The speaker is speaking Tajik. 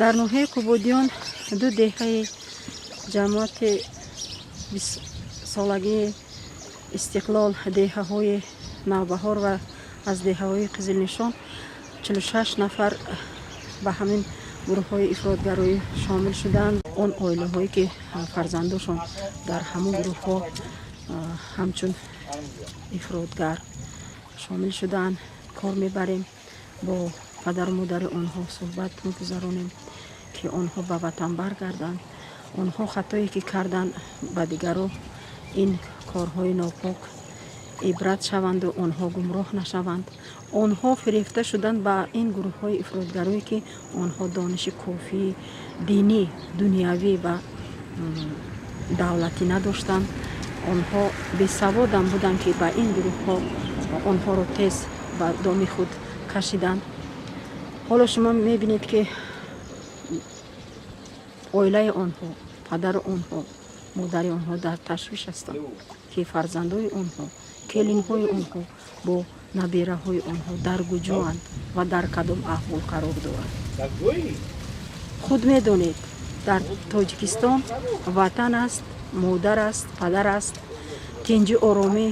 дар ноҳияи Кӯбодиён ду деҳаи ҷамъияти 20-солагии истиқлол, деҳаҳои Навбаҳор ва аз деҳаҳои Қизилнишон 46 нафар ба ҳамин гурӯҳҳои ифротгароӣ шомил шуданд. Он оилаҳое ки фарзандошон дар ҳамон гурӯҳҳо ҳамчун ифротгар шомил шуданд. кор мебарем, бо падару модари онҳо суҳбат мегузаронем ки онҳо ба ватан баргарданд. онҳо хатое ки карданд ба дигарон ин корҳои нопок ибрат шаванду онҳо гумроҳ нашаванд. онҳо фирефта шуданд ба ин гурӯҳҳои ифротгароӣ ки онҳо дониши кофӣ динӣ, дунявӣ ва давлатӣ надоштанд. онҳо бесаводам буданд ки ба ин гурӯҳҳо онҳоро тез ба доми худ кашиданд. ҳоло шумо мебинед ки оилаи онҳо, падару онҳо, модари онҳо дар ташвиш ҳастанд ки фарзандои онҳо, келинҳои онҳо бо набераҳои онҳо дар куҷоанд ва дар кадом аҳвол қарор доранд. худ медонед, дар Тоҷикистон ватан аст, модар аст, падар аст, тинҷу оромӣ,